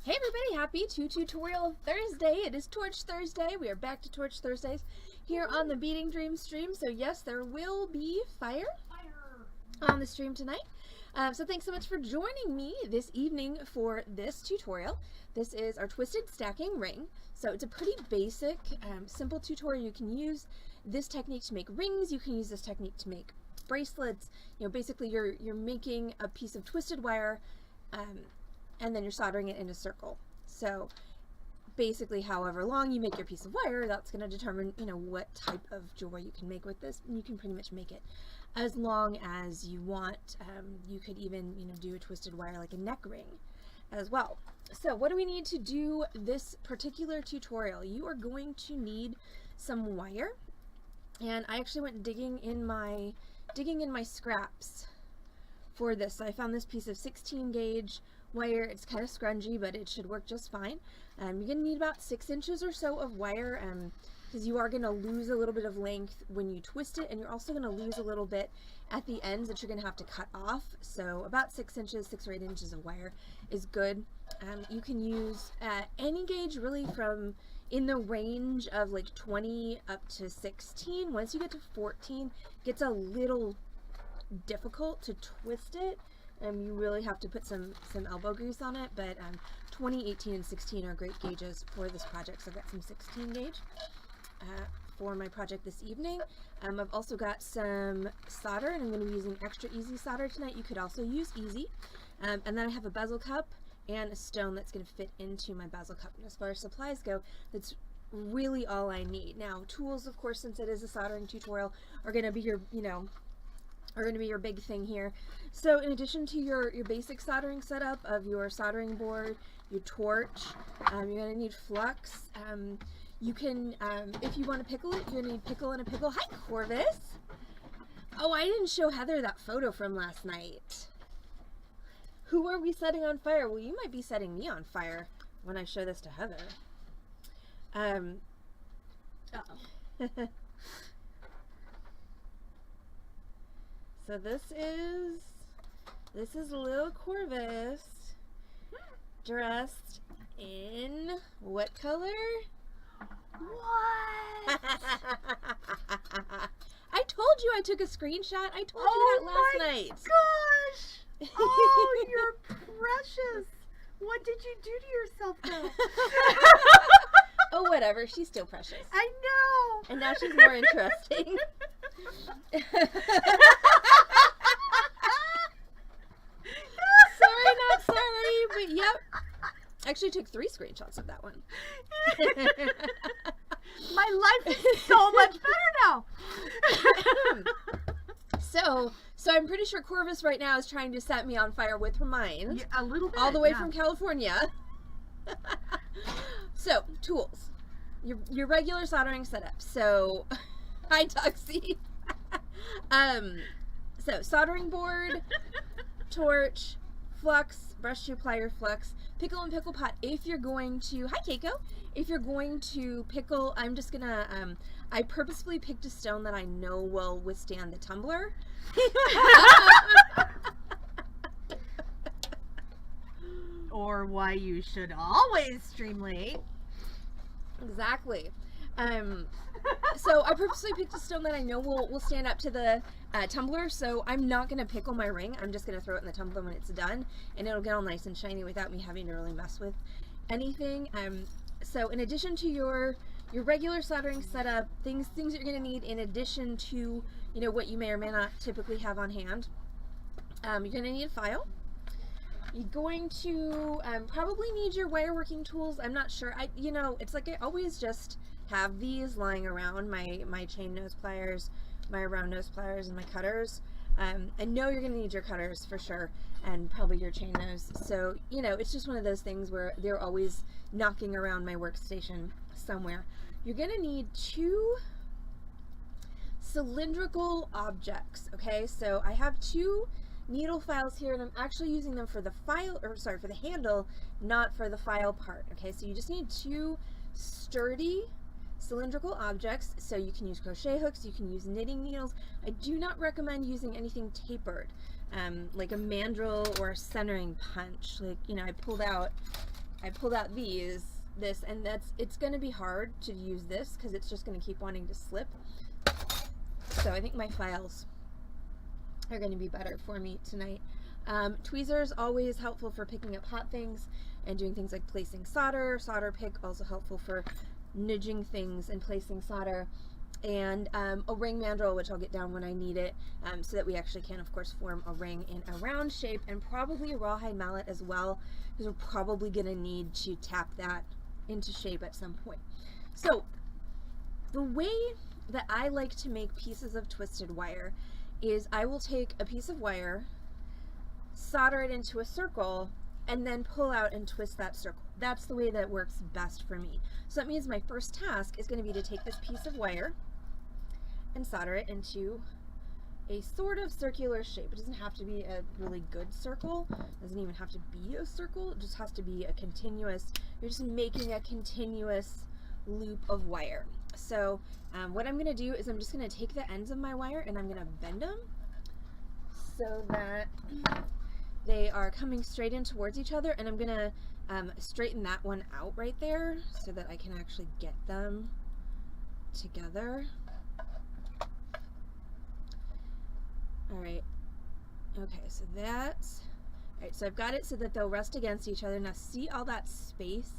Hey everybody, happy Tutorial Thursday. It is Torch Thursday. We are back to Torch Thursdays here on the Beading Dream stream. So yes, there will be fire on the stream tonight. So thanks so much for joining me this evening for this tutorial. This is our twisted stacking ring. So it's a pretty basic, simple tutorial. You can use this technique to make rings. You can use this technique to make bracelets. You know, basically you're making a piece of twisted wire and then you're soldering it in a circle. So basically however long you make your piece of wire, that's going to determine, you know, what type of jewelry you can make with this. And you can pretty much make it as long as you want. You could even, you know, do a twisted wire like a neck ring as well. So what do we need to do this particular tutorial? You are going to need some wire, and I actually went digging in my scraps for this. So I found this piece of 16 gauge wire. It's kind of scrungy, but it should work just fine. You're going to need about 6 inches or so of wire, because you are going to lose a little bit of length when you twist it, and you're also going to lose a little bit at the ends that you're going to have to cut off. So about 6 inches, 6 or 8 inches of wire is good. You can use any gauge really from in the range of like 20 up to 16. Once you get to 14, it gets a little difficult to twist it. You really have to put some elbow grease on it, but 20, 18, and 16 are great gauges for this project. So I've got some 16 gauge for my project this evening. I've also got some solder, and I'm going to be using extra easy solder tonight. You could also use easy. And then I have a bezel cup and a stone that's going to fit into my bezel cup. And as far as supplies go, that's really all I need. Now, tools, of course, since it is a soldering tutorial, are going to be your, are going to be your big thing here. So in addition to your basic soldering setup of your soldering board, your torch, you're going to need flux. You can, if you want to pickle it, you're going to need pickle and a pickle. Hi, Corvus! Oh, I didn't show Heather that photo from last night. Who are we setting on fire? Well, you might be setting me on fire when I show this to Heather. Uh-oh. So this is little Corvus dressed in what color? What? I told you I took a screenshot. I told you that last night. Gosh! Oh, you're precious. What did you do to yourself though? Oh, whatever. She's still precious. I know. And now she's more interesting. Sorry, not sorry, but yep. I actually took 3 screenshots of that one. My life is so much better now. So I'm pretty sure Corvus right now is trying to set me on fire with her mind. Yeah, a little bit. All the way from California. So, tools. Your regular soldering setup. So, hi Tuxie. So, soldering board, torch, flux, brush to plier flux, pickle and pickle pot. If you're going to, hi Keiko, if you're going to pickle, I'm just gonna, I purposefully picked a stone that I know will withstand the tumbler. Or why you should always stream late. Exactly. So I purposely picked a stone that I know will stand up to the tumbler, so I'm not going to pickle my ring. I'm just going to throw it in the tumbler when it's done, and it'll get all nice and shiny without me having to really mess with anything. So in addition to your regular soldering setup, things that you're going to need in addition to, you know, what you may or may not typically have on hand, you're going to need a file. You're going to probably need your wire working tools. I'm not sure. It's like I always just have these lying around, my chain nose pliers, my round nose pliers, and my cutters. I know you're going to need your cutters for sure, and probably your chain nose. So, you know, it's just one of those things where they're always knocking around my workstation somewhere. You're going to need 2 cylindrical objects, okay? So I have 2 needle files here, and I'm actually using them for the file, or sorry, for the handle, not for the file part, okay? So you just need 2 sturdy cylindrical objects. So you can use crochet hooks, you can use knitting needles. I do not recommend using anything tapered, like a mandrel or a centering punch. Like, you know, I I pulled out this, and it's going to be hard to use this because it's just going to keep wanting to slip. So I think my files are going to be better for me tonight. Tweezers, always helpful for picking up hot things and doing things like placing solder. Solder pick, also helpful for nudging things and placing solder. And a ring mandrel, which I'll get down when I need it, so that we actually can, of course, form a ring in a round shape, and probably a rawhide mallet as well, because we're probably going to need to tap that into shape at some point. So the way that I like to make pieces of twisted wire is I will take a piece of wire, solder it into a circle, and then pull out and twist that circle. That's the way that works best for me. So that means my first task is going to be to take this piece of wire and solder it into a sort of circular shape. It doesn't have to be a really good circle. It doesn't even have to be a circle. It just has to be a continuous, you're just making a continuous loop of wire. So what I'm going to do is I'm just going to take the ends of my wire and I'm going to bend them so that they are coming straight in towards each other, and I'm going to straighten that one out right there so that I can actually get them together. Alright, okay, so that's, alright, so I've got it so that they'll rest against each other. Now see all that space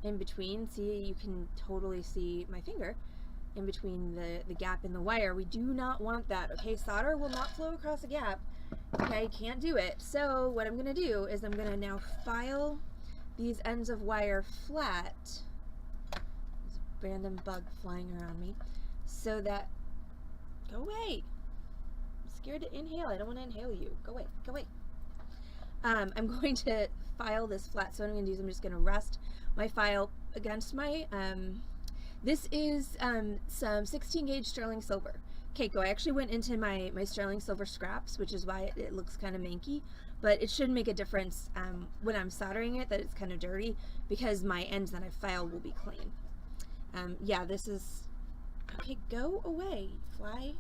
in between? See, you can totally see my finger in between the gap in the wire. We do not want that, okay? Solder will not flow across a gap, okay? Can't do it. So what I'm going to do is I'm going to now file these ends of wire flat. There's a random bug flying around me. So that, go away. I'm scared to inhale. I don't want to inhale you. Go away, go away. I'm going to file this flat. So what I'm going to do is I'm just going to rest my file against my, this is some 16 gauge sterling silver. Keiko, I actually went into my sterling silver scraps, which is why it looks kind of manky, but it should make a difference when I'm soldering it that it's kind of dirty, because my ends that I filed will be clean. Yeah, this is, okay, go away, fly.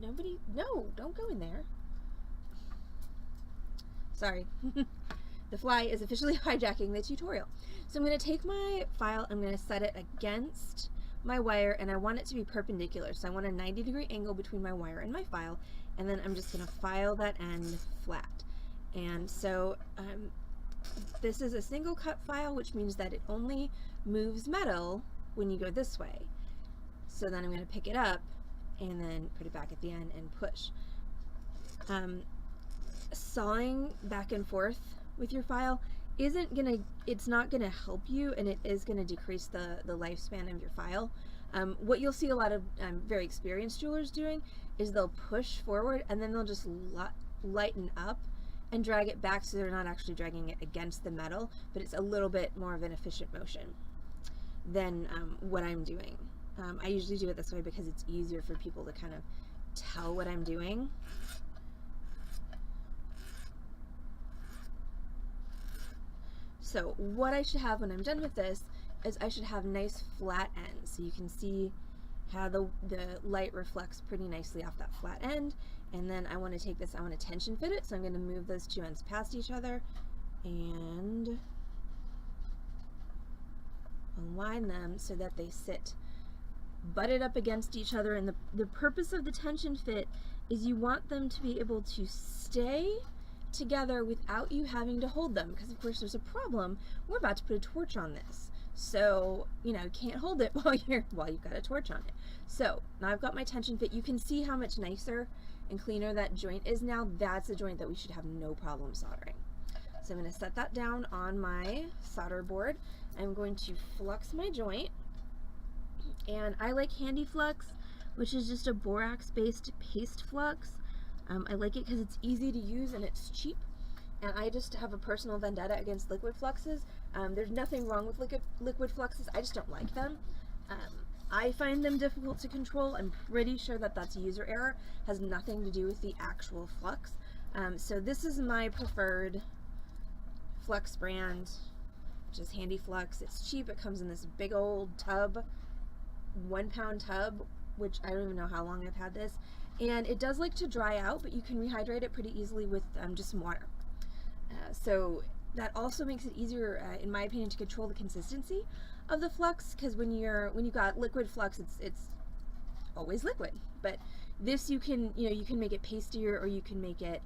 Nobody, no, don't go in there. Sorry. The fly is officially hijacking the tutorial. So I'm going to take my file, I'm going to set it against my wire, and I want it to be perpendicular. So I want a 90-degree angle between my wire and my file, and then I'm just going to file that end flat. And so this is a single cut file, which means that it only moves metal when you go this way. So then I'm going to pick it up and then put it back at the end and push. Sawing back and forth with your file it's not gonna help you, and it is gonna decrease the lifespan of your file. What you'll see a lot of very experienced jewelers doing is they'll push forward and then they'll just lighten up and drag it back, so they're not actually dragging it against the metal, but it's a little bit more of an efficient motion than what I'm doing. I usually do it this way because it's easier for people to kind of tell what I'm doing. So what I should have when I'm done with this is I should have nice flat ends. So you can see how the light reflects pretty nicely off that flat end. And then I want to take this, I want to tension fit it, so I'm going to move those two ends past each other and align them so that they sit butted up against each other. And the purpose of the tension fit is you want them to be able to stay together without you having to hold them, because of course there's a problem. We're about to put a torch on this, so you know, you can't hold it while you've got a torch on it. So now I've got my tension fit. You can see how much nicer and cleaner that joint is now. That's a joint that we should have no problem soldering. So I'm going to set that down on my solder board. I'm going to flux my joint, and I like Handy Flux, which is just a borax based paste flux. I like it because it's easy to use and it's cheap, and I just have a personal vendetta against liquid fluxes. There's nothing wrong with liquid fluxes, I just don't like them. I find them difficult to control. I'm pretty sure that that's user error, has nothing to do with the actual flux. So this is my preferred flux brand, which is Handy Flux. It's cheap, it comes in this big old tub, 1 pound tub, which I don't even know how long I've had this. And it does like to dry out, but you can rehydrate it pretty easily with just some water. So that also makes it easier, in my opinion, to control the consistency of the flux, because when you've got liquid flux, it's always liquid. But this, you can make it pastier, or you can make it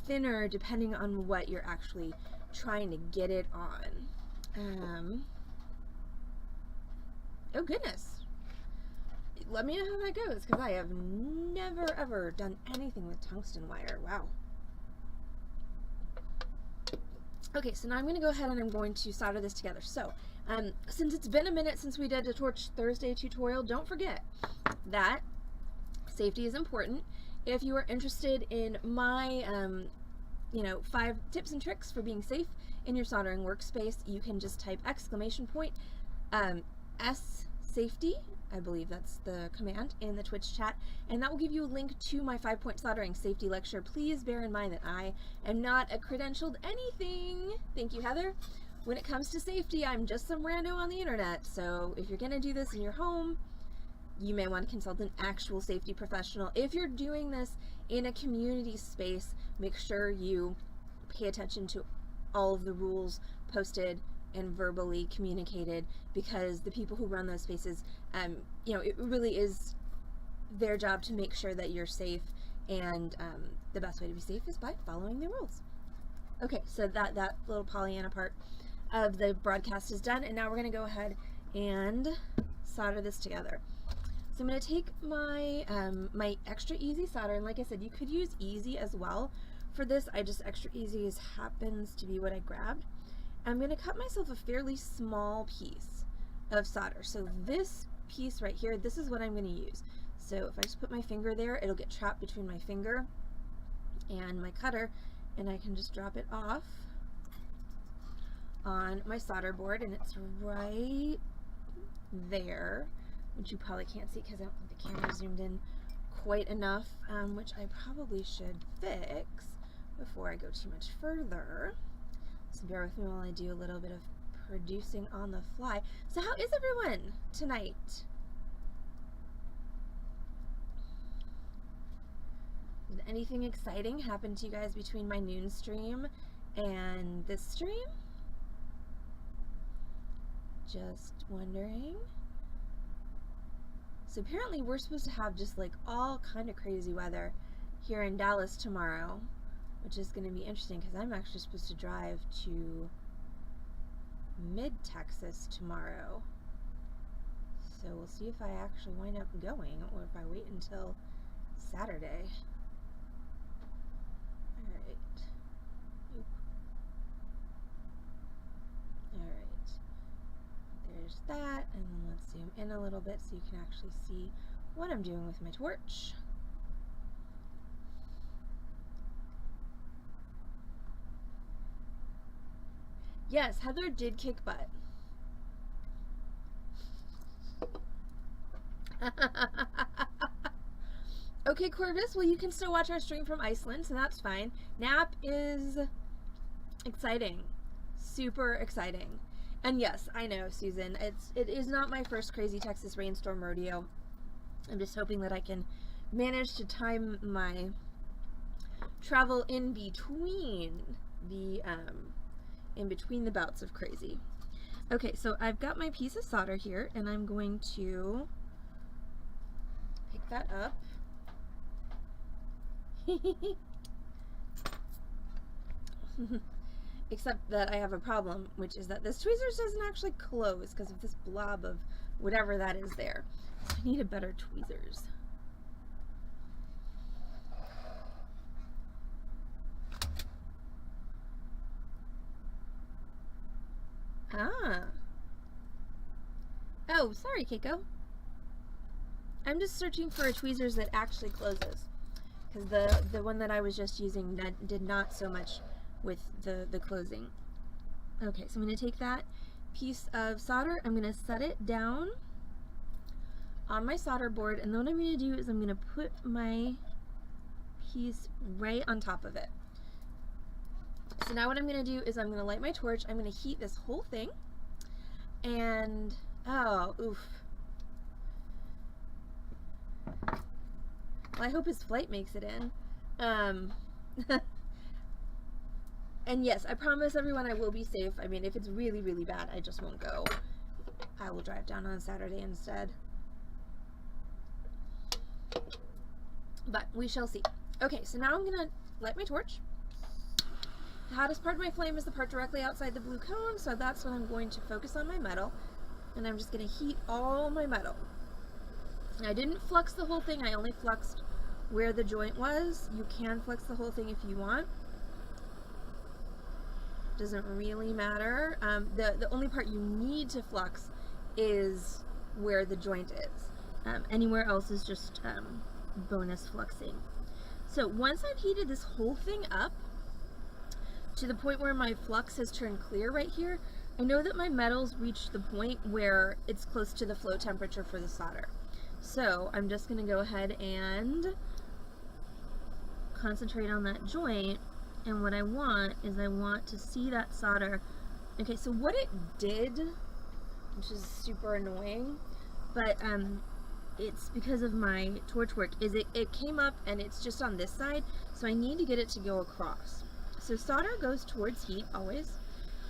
thinner depending on what you're actually trying to get it on. Oh goodness. Let me know how that goes, because I have never ever done anything with tungsten wire. Wow. Okay, so now I'm going to go ahead and I'm going to solder this together. So, since it's been a minute since we did a Torch Thursday tutorial, don't forget that safety is important. If you are interested in my, 5 tips and tricks for being safe in your soldering workspace, you can just type S safety, I believe that's the command, in the Twitch chat, and that will give you a link to my 5-point soldering safety lecture. Please bear in mind that I am not a credentialed anything. Thank you, Heather. When it comes to safety, I'm just some rando on the internet, so if you're going to do this in your home, you may want to consult an actual safety professional. If you're doing this in a community space, make sure you pay attention to all of the rules posted and verbally communicated, because the people who run those spaces, it really is their job to make sure that you're safe, and the best way to be safe is by following the rules. Okay, so that little Pollyanna part of the broadcast is done, and now we're going to go ahead and solder this together. So I'm going to take my my extra easy solder, and like I said, you could use easy as well for this. Extra easy happens to be what I grabbed. I'm going to cut myself a fairly small piece of solder. So this piece right here, this is what I'm going to use. So if I just put my finger there, it'll get trapped between my finger and my cutter, and I can just drop it off on my solder board, and it's right there, which you probably can't see because I don't think the camera zoomed in quite enough, which I probably should fix before I go too much further. So bear with me while I do a little bit of producing on the fly. So how is everyone tonight? Did anything exciting happen to you guys between my noon stream and this stream? Just wondering. So apparently we're supposed to have just like all kind of crazy weather here in Dallas tomorrow, which is going to be interesting because I'm actually supposed to drive to mid-Texas tomorrow. So we'll see if I actually wind up going or if I wait until Saturday. Alright. Alright. There's that, and then let's zoom in a little bit so you can actually see what I'm doing with my torch. Yes, Heather did kick butt. Okay, Corvus, well, you can still watch our stream from Iceland, so that's fine. Nap is exciting. Super exciting. And yes, I know, Susan, it is not my first crazy Texas rainstorm rodeo. I'm just hoping that I can manage to time my travel in between the bouts of crazy. Okay, so I've got my piece of solder here, and I'm going to pick that up. Except that I have a problem, which is that this tweezers doesn't actually close because of this blob of whatever that is there. So I need a better tweezers. Ah. Oh, sorry, Keiko. I'm just searching for a tweezers that actually closes, because the one that I was just using that did not so much with the closing. Okay, so I'm going to take that piece of solder, I'm going to set it down on my solder board, and then what I'm going to do is I'm going to put my piece right on top of it. So now what I'm going to do is I'm going to light my torch, I'm going to heat this whole thing, and, oh, oof. Well, I hope his flight makes it in. And yes, I promise everyone I will be safe. I mean, if it's really, really bad, I just won't go. I will drive down on Saturday instead. But we shall see. Okay, so now I'm gonna light my torch. The hottest part of my flame is the part directly outside the blue cone, so that's when I'm going to focus on my metal. And I'm just gonna heat all my metal. I didn't flux the whole thing, I only fluxed where the joint was. You can flux the whole thing if you want. Doesn't really matter. The only part you need to flux is where the joint is. Anywhere else is just bonus fluxing. So once I've heated this whole thing up to the point where my flux has turned clear right here, I know that my metal's reached the point where it's close to the flow temperature for the solder. So I'm just going to go ahead and concentrate on that joint, and what I want is I want to see that solder. Okay, so what it did, which is super annoying, but it's because of my torch work, is it came up and it's just on this side, so I need to get it to go across. So solder goes towards heat always.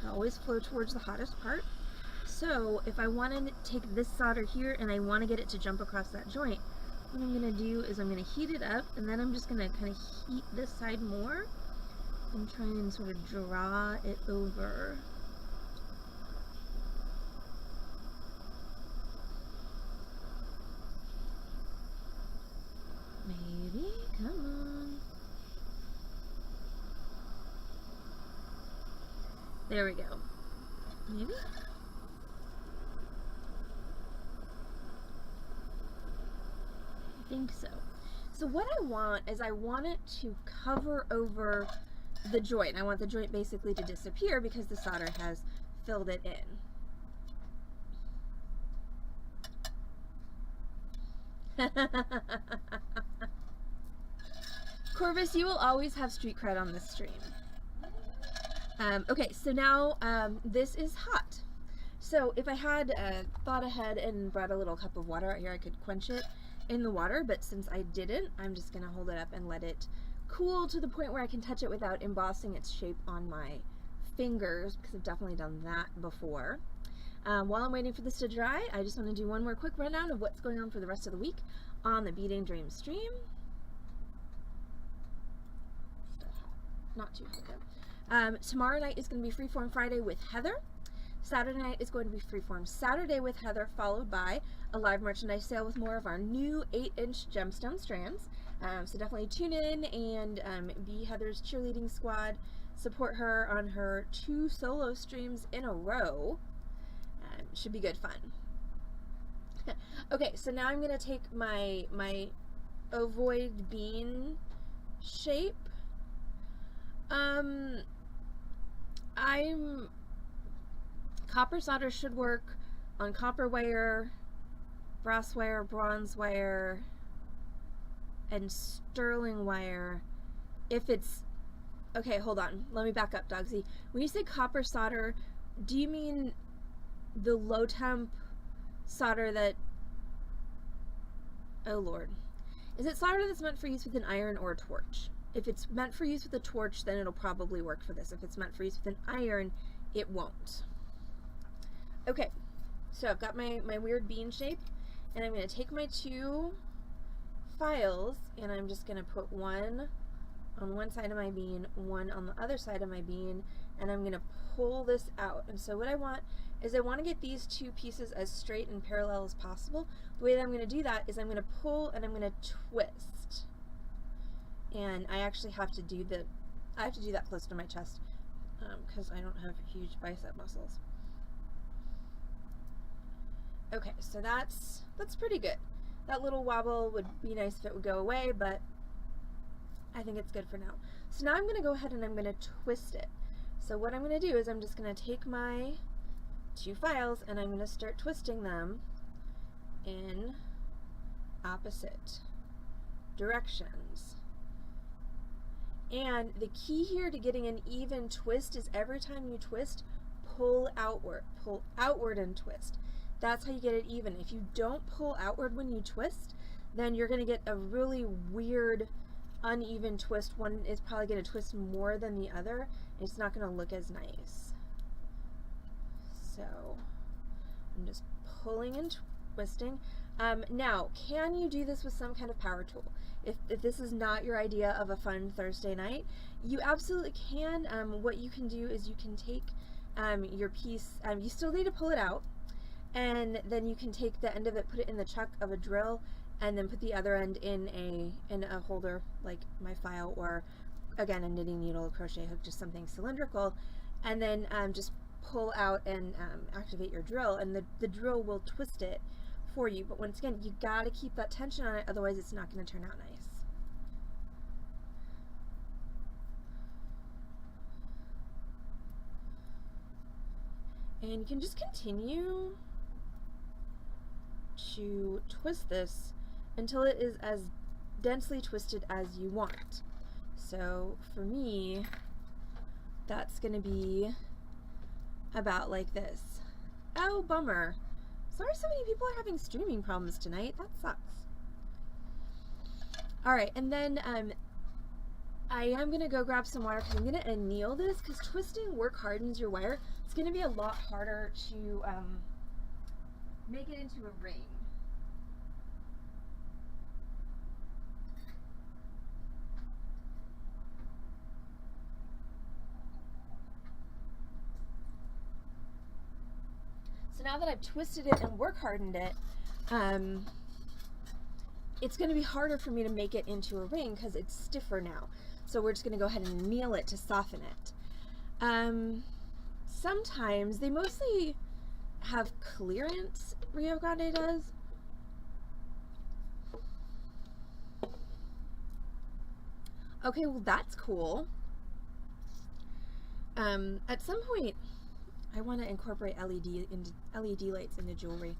I always flow towards the hottest part. So if I want to take this solder here and I want to get it to jump across that joint, what I'm going to do is I'm going to heat it up, and then I'm just going to kind of heat this side more and try and sort of draw it over. Maybe, come on. There we go. Maybe? I think so. So what I want is I want it to cover over the joint. I want the joint basically to disappear because the solder has filled it in. Corvus, you will always have street cred on this stream. Okay, so now this is hot. So if I had thought ahead and brought a little cup of water out here, I could quench it in the water, but since I didn't, I'm just going to hold it up and let it cool to the point where I can touch it without embossing its shape on my fingers, because I've definitely done that before. While I'm waiting for this to dry, I just want to do one more quick rundown of what's going on for the rest of the week on the Beading Dream stream. Still hot. Not too hot though. Tomorrow night is going to be Freeform Friday with Heather. Saturday night is going to be Freeform Saturday with Heather, followed by a live merchandise sale with more of our new 8-inch gemstone strands. So definitely tune in and be Heather's cheerleading squad. Support her on her 2 solo streams in a row. Should be good fun. Okay, so now I'm going to take my ovoid bean shape. Copper solder should work on copper wire, brass wire, bronze wire, and sterling wire. If it's, okay, hold on, let me back up, Dogsy. When you say copper solder, do you mean the low temp solder that, oh lord, is it solder that's meant for use with an iron or a torch? If it's meant for use with a torch, then it'll probably work for this. If it's meant for use with an iron, it won't. Okay, so I've got my weird bean shape, and I'm going to take my 2 files, and I'm just going to put one on one side of my bean, one on the other side of my bean, and I'm going to pull this out. And so what I want is I want to get these 2 pieces as straight and parallel as possible. The way that I'm going to do that is I'm going to pull and I'm going to twist. And I actually have to do that close to my chest because I don't have huge bicep muscles. Okay, so that's pretty good. That little wobble would be nice if it would go away, but I think it's good for now. So now I'm going to go ahead and I'm going to twist it. So what I'm going to do is I'm just going to take my 2 files and I'm going to start twisting them in opposite directions. And the key here to getting an even twist is every time you twist, pull outward and twist. That's how you get it even. If you don't pull outward when you twist, then you're going to get a really weird uneven twist. One is probably going to twist more than the other. It's not going to look as nice. So I'm just pulling and twisting. Now, can you do this with some kind of power tool? If this is not your idea of a fun Thursday night, you absolutely can. What you can do is you can take your piece, you still need to pull it out, and then you can take the end of it, put it in the chuck of a drill, and then put the other end in a holder like my file, or again a knitting needle, a crochet hook, just something cylindrical, and then just pull out and activate your drill, and the drill will twist it for you. But once again, you got to keep that tension on it, otherwise it's not going to turn out nice. And you can just continue to twist this until it is as densely twisted as you want. So for me, that's going to be about like this. Oh, bummer. Sorry so many people are having streaming problems tonight. That sucks. Alright, and then I am going to go grab some wire because I'm going to anneal this, because twisting work hardens your wire. It's going to be a lot harder to make it into a ring. So now that I've twisted it and work hardened it, it's going to be harder for me to make it into a ring because it's stiffer now. So we're just going to go ahead and anneal it to soften it. Sometimes they mostly have clearance, Rio Grande does. Okay, well that's cool. At some point I want to incorporate LED lights into jewelry,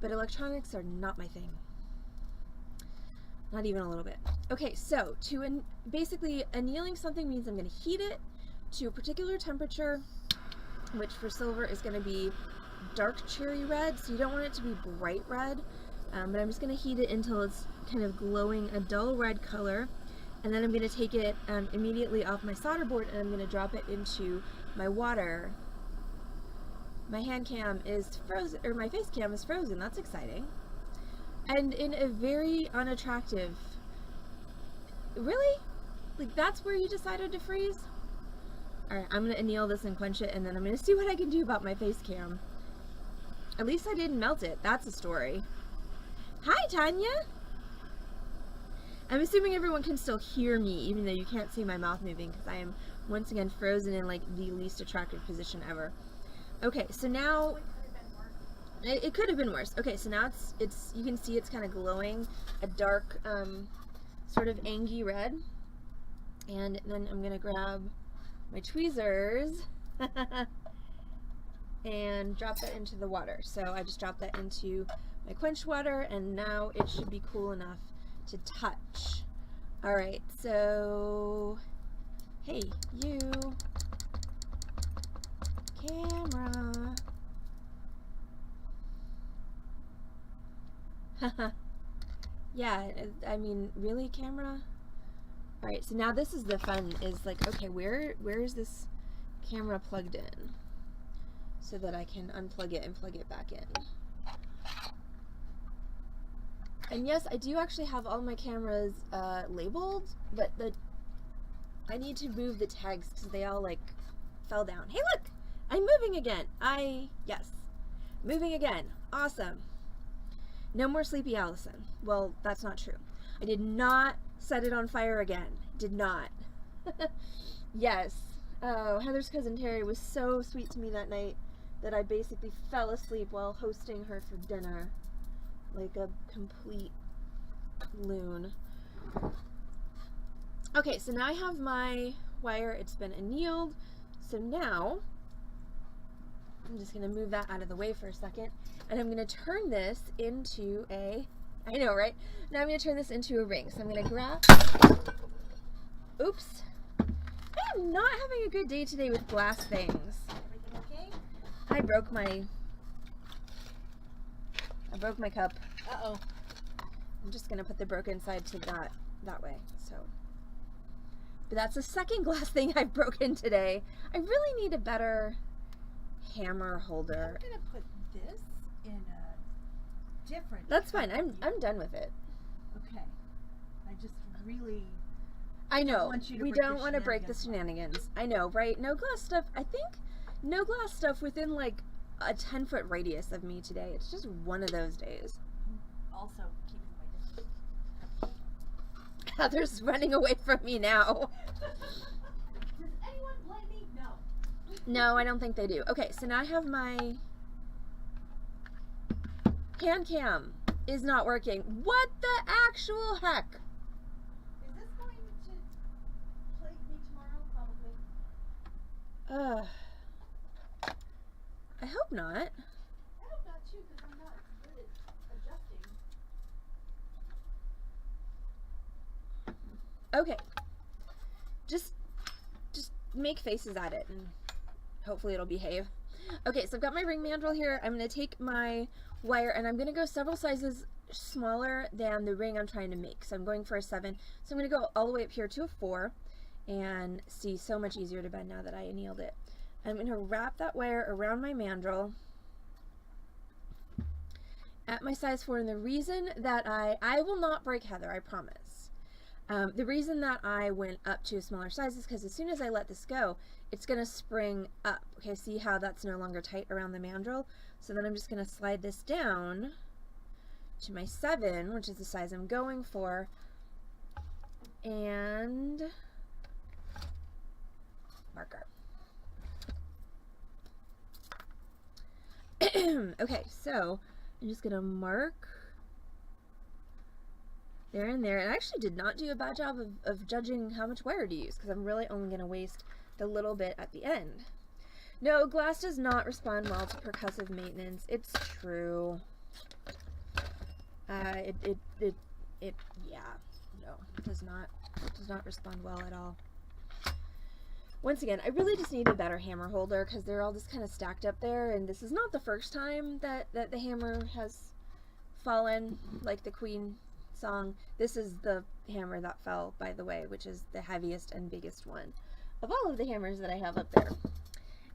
but electronics are not my thing. Not even a little bit. Okay, so basically annealing something means I'm going to heat it to a particular temperature, which for silver is going to be dark cherry red, so you don't want it to be bright red, but I'm just going to heat it until it's kind of glowing a dull red color, and then I'm going to take it immediately off my solder board and I'm going to drop it into my water. My hand cam is frozen, or my face cam is frozen. That's exciting. And in a very unattractive... Really? Like, that's where you decided to freeze? Alright, I'm going to anneal this and quench it, and then I'm going to see what I can do about my face cam. At least I didn't melt it. That's a story. Hi, Tanya! I'm assuming everyone can still hear me, even though you can't see my mouth moving, because I am once again frozen in, like, the least attractive position ever. Okay, so now... It could have been worse. Okay, so now it's you can see it's kind of glowing a dark sort of angy red. And then I'm going to grab my tweezers and drop that into the water. So I just dropped that into my quench water, and now it should be cool enough to touch. Alright, so hey, you camera. Yeah, I mean, really, camera? Alright, so now this is the fun, is like, okay, where is this camera plugged in? So that I can unplug it and plug it back in. And yes, I do actually have all my cameras labeled, but I need to move the tags because they all, like, fell down. Hey, look! I'm moving again! Yes. Moving again. Awesome. No more Sleepy Allison. Well, that's not true. I did not set it on fire again. Did not. Yes. Oh, Heather's cousin Terry was so sweet to me that night that I basically fell asleep while hosting her for dinner. Like a complete loon. Okay, so now I have my wire. It's been annealed. So now, I'm just going to move that out of the way for a second. And I'm going to turn this into a... I know, right? Now I'm going to turn this into a ring. So I'm going to grab... Oops. I am not having a good day today with glass things. Everything okay? I broke my cup. Uh-oh. I'm just going to put the broken side to that way. So But that's the second glass thing I've broken today. I really need a better hammer holder. I'm gonna put this in a different. That's fine. I'm done with it. Okay. I just really. I know. Want you to We break don't the want to break the shenanigans. shenanigans. I know, right? No glass stuff. I think no glass stuff within like a 10-foot radius of me today. It's just one of those days. Also keeping my distance. Heather's running away from me now. Does anyone blame me? No. No, I don't think they do. Okay, so now I have my hand cam is not working. What the actual heck? Is this going to plague me tomorrow? Probably. I hope not. I hope not too, because I'm not good at adjusting. Okay. Just make faces at it and hopefully it'll behave. Okay, so I've got my ring mandrel here. I'm going to take my wire and I'm going to go several sizes smaller than the ring I'm trying to make. So I'm going for a 7. So I'm going to go all the way up here to a 4 and see, so much easier to bend now that I annealed it. I'm going to wrap that wire around my mandrel at my size 4, and the reason that I will not break Heather, I promise. The reason that I went up to a smaller size is because as soon as I let this go, it's going to spring up. Okay, see how that's no longer tight around the mandrel? So then I'm just going to slide this down to my 7, which is the size I'm going for, and marker. Okay, so I'm just going to mark there and there. And I actually did not do a bad job of judging how much wire to use, because I'm really only going to waste the little bit at the end. No, glass does not respond well to percussive maintenance. It's true. Yeah, no, it does not respond well at all. Once again, I really just need a better hammer holder because they're all just kind of stacked up there, and this is not the first time that the hammer has fallen, like the Queen song. This is the hammer that fell, by the way, which is the heaviest and biggest one of all of the hammers that I have up there.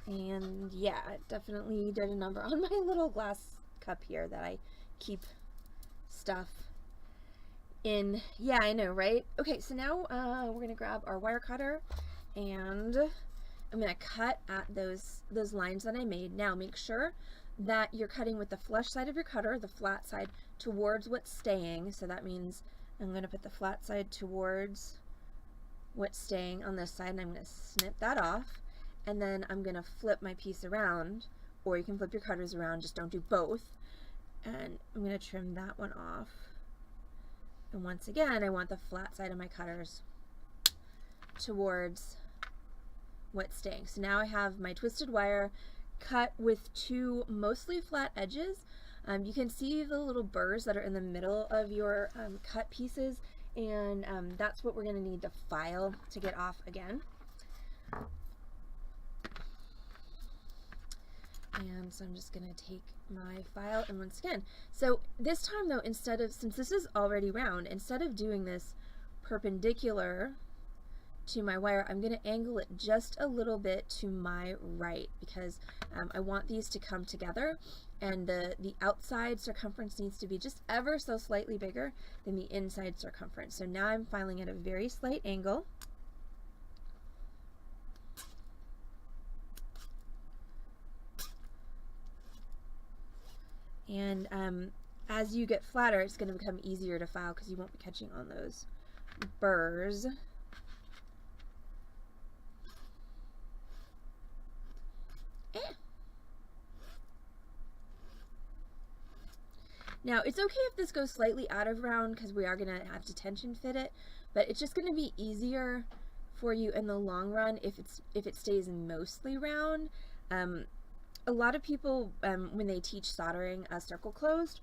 And yeah, it definitely did a number on my little glass cup here that I keep stuff in. Yeah, I know, right? Okay, so now we're gonna grab our wire cutter and I'm gonna cut at those lines that I made. Now make sure that you're cutting with the flush side of your cutter, the flat side, towards what's staying. So that means I'm gonna put the flat side towards what's staying on this side, and I'm gonna snip that off, and then I'm gonna flip my piece around, or you can flip your cutters around, just don't do both. And I'm gonna trim that one off. And once again, I want the flat side of my cutters towards what's staying. So now I have my twisted wire cut with 2 mostly flat edges. You can see the little burrs that are in the middle of your cut pieces, and that's what we're going to need the file to get off again. And so I'm just going to take my file, and once again, so this time though, instead of, since this is already round, instead of doing this perpendicular to my wire, I'm going to angle it just a little bit to my right, because I want these to come together, and the outside circumference needs to be just ever so slightly bigger than the inside circumference. So now I'm filing at a very slight angle. And as you get flatter, it's going to become easier to file because you won't be catching on those burrs. Now, it's okay if this goes slightly out of round because we are going to have to tension fit it, but it's just going to be easier for you in the long run if it stays mostly round. A lot of people, when they teach soldering a circle closed,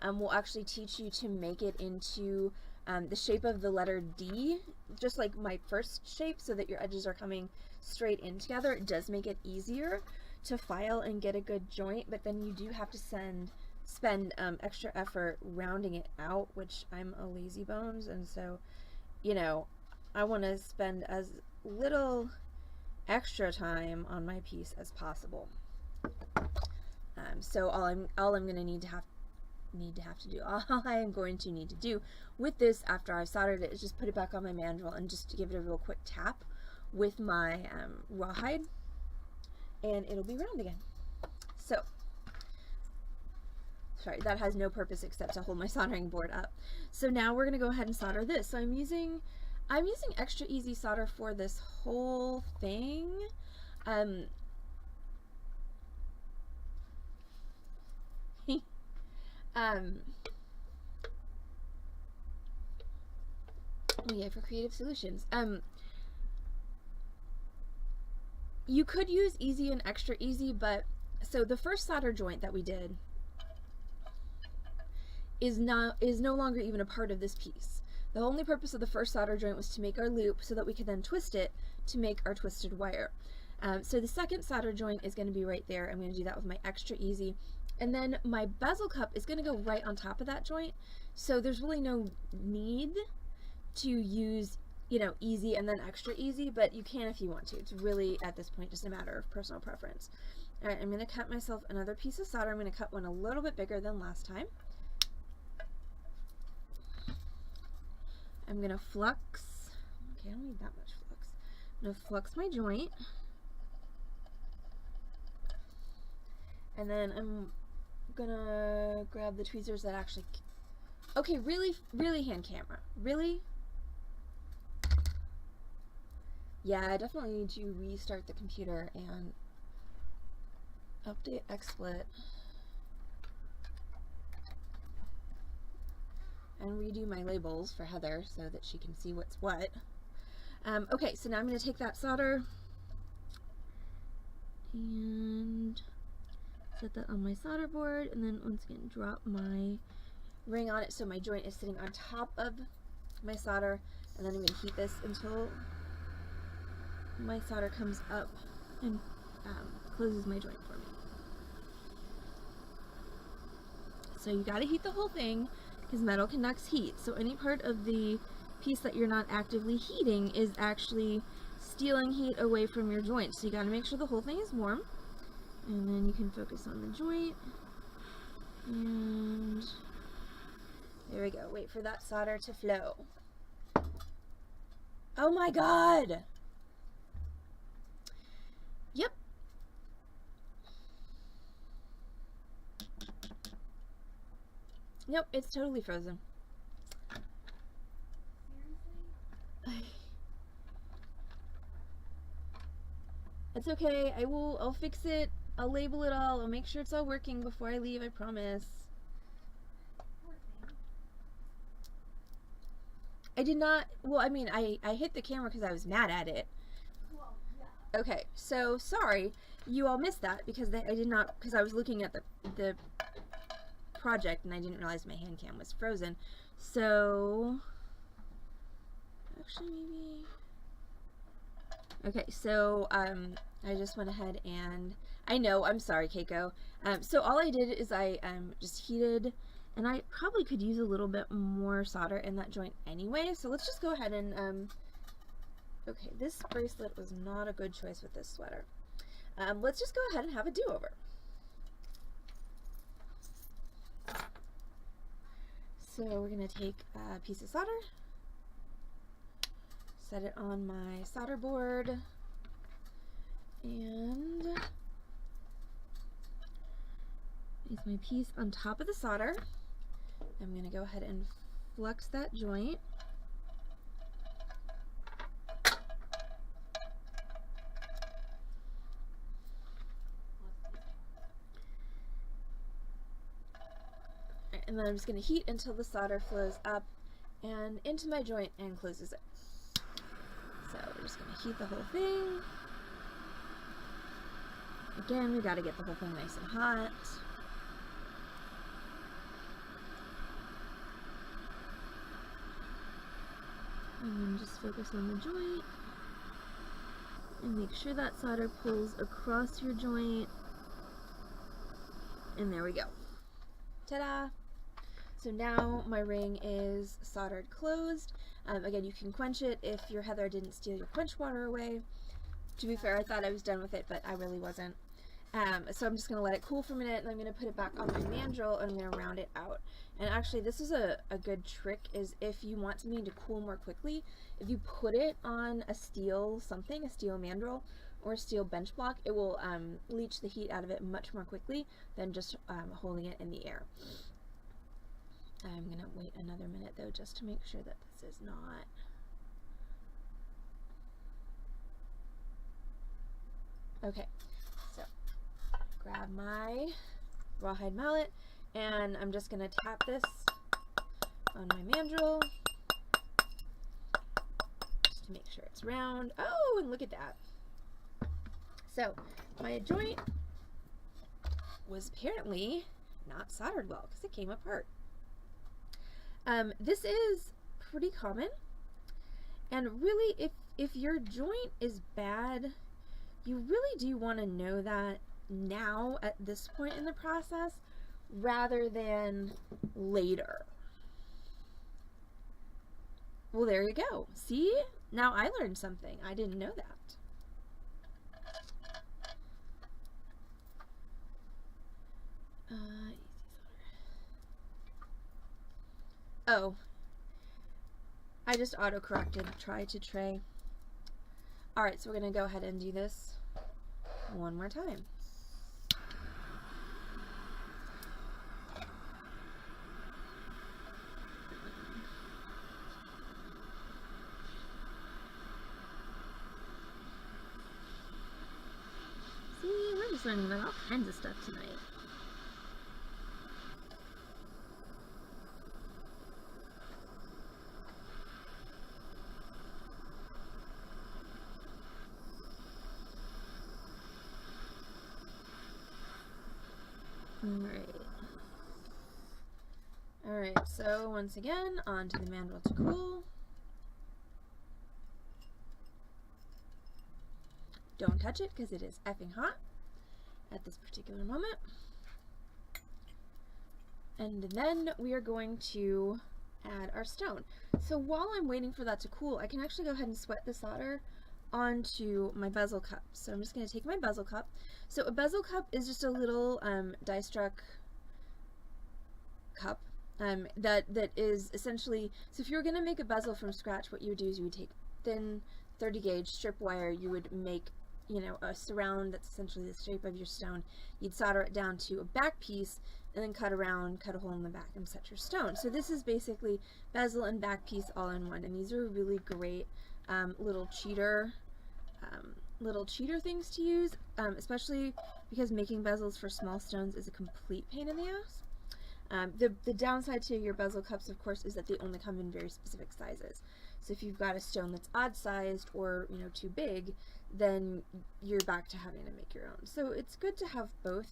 will actually teach you to make it into the shape of the letter D, just like my first shape, so that your edges are coming straight in together. It does make it easier to file and get a good joint, but then you do have to spend extra effort rounding it out, which I'm a lazy bones, and so, you know, I want to spend as little extra time on my piece as possible. So all I'm going to need to do with this after I've soldered it is just put it back on my mandrel and just give it a real quick tap with my rawhide, and it'll be round again. So, sorry, that has no purpose except to hold my soldering board up. So now we're going to go ahead and solder this. So I'm using extra easy solder for this whole thing. Yeah, for creative solutions. You could use easy and extra easy, but so the first solder joint that we did is no longer even a part of this piece. The only purpose of the first solder joint was to make our loop so that we could then twist it to make our twisted wire. So the second solder joint is going to be right there. I'm going to do that with my extra easy. And then my bezel cup is going to go right on top of that joint. So there's really no need to use, you know, easy and then extra easy, but you can if you want to. It's really, at this point, just a matter of personal preference. All right, I'm going to cut myself another piece of solder. I'm going to cut one a little bit bigger than last time. I'm going to flux. Okay, I don't need that much flux. I'm going to flux my joint. And then I'm going to grab the tweezers that actually... Okay, really, really hand camera. Really? Yeah, I definitely need to restart the computer and update XSplit and redo my labels for Heather so that she can see what's what. Okay, so now I'm going to take that solder and set that on my solder board, and then once again drop my ring on it so my joint is sitting on top of my solder, and then I'm going to heat this until my solder comes up and closes my joint for me. So you got to heat the whole thing because metal conducts heat. So any part of the piece that you're not actively heating is actually stealing heat away from your joint. So you got to make sure the whole thing is warm. And then you can focus on the joint. And there we go. Wait for that solder to flow. Oh my God! Yep. Nope, it's totally frozen. Seriously? It's okay. I'll fix it. I'll label it all. I'll make sure it's all working before I leave, I promise. I did not, well, I mean, I hit the camera because I was mad at it. Well, yeah. Okay, so sorry, you all missed that because I did not, because I was looking at the project and I didn't realize my hand cam was frozen. So, actually maybe, okay, so I just went ahead and, I know, I'm sorry, Keiko. So all I did is I just heated, and I probably could use a little bit more solder in that joint anyway, so let's just go ahead and, okay, this bracelet was not a good choice with this sweater. Let's just go ahead and have a do-over. So we're going to take a piece of solder, set it on my solder board, and place my piece on top of the solder. I'm going to go ahead and flux that joint. And then I'm just going to heat until the solder flows up and into my joint and closes it. So we're just going to heat the whole thing. Again, we got to get the whole thing nice and hot. And then just focus on the joint and make sure that solder pulls across your joint. And there we go. Ta-da! So now my ring is soldered closed. Again, you can quench it if your heather didn't steal your quench water away. To be fair, I thought I was done with it, but I really wasn't. So I'm just going to let it cool for a minute, and I'm going to put it back on my mandrel, and I'm going to round it out. And actually, this is a good trick, is if you want something to cool more quickly, if you put it on a steel something, a steel mandrel, or a steel bench block, it will leach the heat out of it much more quickly than just holding it in the air. I'm going to wait another minute, though, just to make sure that this is not... Okay, so grab my rawhide mallet, and I'm just going to tap this on my mandrel just to make sure it's round. Oh, and look at that. So my joint was apparently not soldered well because it came apart. This is pretty common, and really if your joint is bad, you really do want to know that now at this point in the process rather than later. Well, there you go. See? Now I learned something. I didn't know that. Easy solder. Oh. I just auto-corrected try to tray. Alright, so we're going to go ahead and do this one more time. See, we're just learning about all kinds of stuff tonight. Alright, so once again, onto the mandrel to cool. Don't touch it because it is effing hot at this particular moment. And then we are going to add our stone. So while I'm waiting for that to cool, I can actually go ahead and sweat the solder onto my bezel cup. So I'm just going to take my bezel cup. So a bezel cup is just a little die struck cup that is essentially, so if you were going to make a bezel from scratch, what you would do is you would take thin 30 gauge strip wire, you would make, you know, a surround that's essentially the shape of your stone. You'd solder it down to a back piece and then cut around, cut a hole in the back and set your stone. So this is basically bezel and back piece all in one, and these are really great little cheater things to use, especially because making bezels for small stones is a complete pain in the ass. The downside to your bezel cups, of course, is that they only come in very specific sizes. So if you've got a stone that's odd sized or, you know, too big, then you're back to having to make your own. So it's good to have both,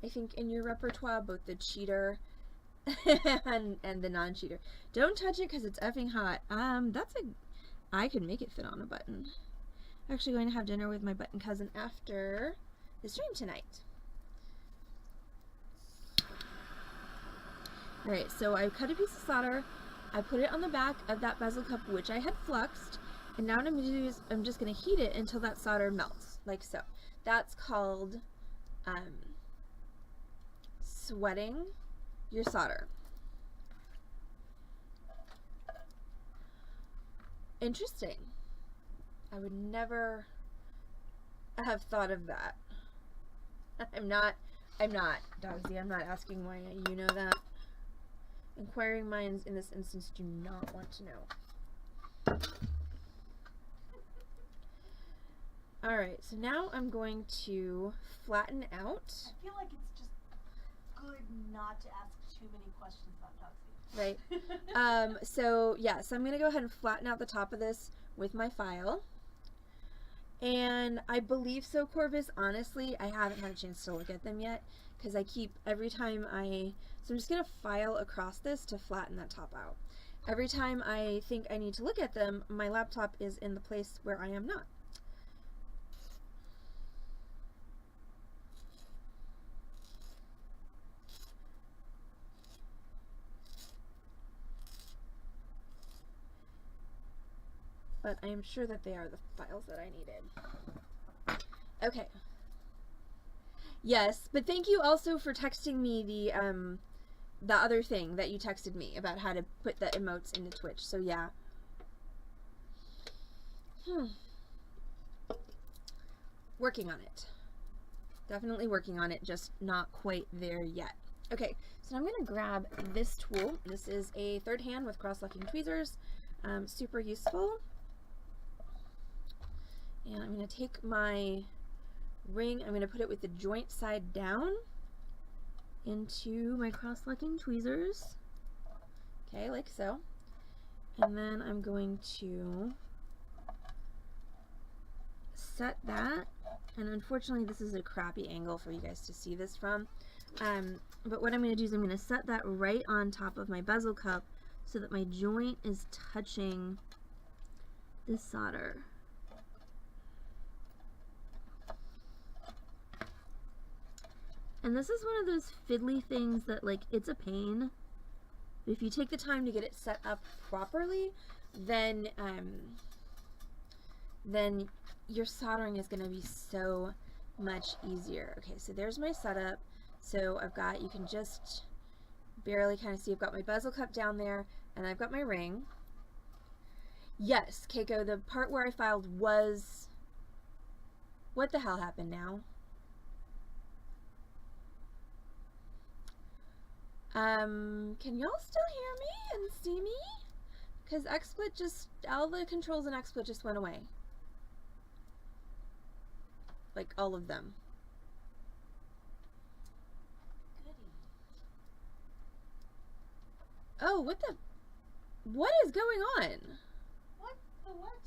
I think, in your repertoire, both the cheater and the non-cheater. Don't touch it because it's effing hot. I could make it fit on a button. I'm actually going to have dinner with my button cousin after the stream tonight. Alright, so I cut a piece of solder, I put it on the back of that bezel cup, which I had fluxed, and now what I'm going to do is I'm just going to heat it until that solder melts, like so. That's called sweating your solder. Interesting. I would never have thought of that. I'm not, Dogsy, I'm not asking why you know that. Inquiring minds in this instance do not want to know. Alright, so now I'm going to flatten out. I feel like it's just good not to ask too many questions about Dogsy. Right. So yeah, so I'm going to go ahead and flatten out the top of this with my file. And I believe so, Corvus. Honestly, I haven't had a chance to look at them yet because I keep, every time so I'm just going to file across this to flatten that top out. Every time I think I need to look at them, my laptop is in the place where I am not. but I am sure that they are the files that I needed. Okay. Yes, but thank you also for texting me the other thing that you texted me about how to put the emotes into Twitch. So yeah. Working on it. Definitely working on it, just not quite there yet. Okay, so I'm going to grab this tool. This is a third hand with cross-locking tweezers. Super useful. And I'm going to take my ring, I'm going to put it with the joint side down into my cross-locking tweezers. Okay, like so. And then I'm going to set that. And unfortunately, this is a crappy angle for you guys to see this from. But what I'm going to do is I'm going to set that right on top of my bezel cup so that my joint is touching the solder. And this is one of those fiddly things that, like, it's a pain. But if you take the time to get it set up properly, then your soldering is going to be so much easier. Okay, so there's my setup. So I've got, you can just barely kind of see, I've got my bezel cup down there, and I've got my ring. Yes, Keiko, the part where I filed was, what the hell happened now? Can y'all still hear me and see me? Because XSplit just, all the controls in XSplit just went away. Like, all of them. Oh, what is going on? What the what?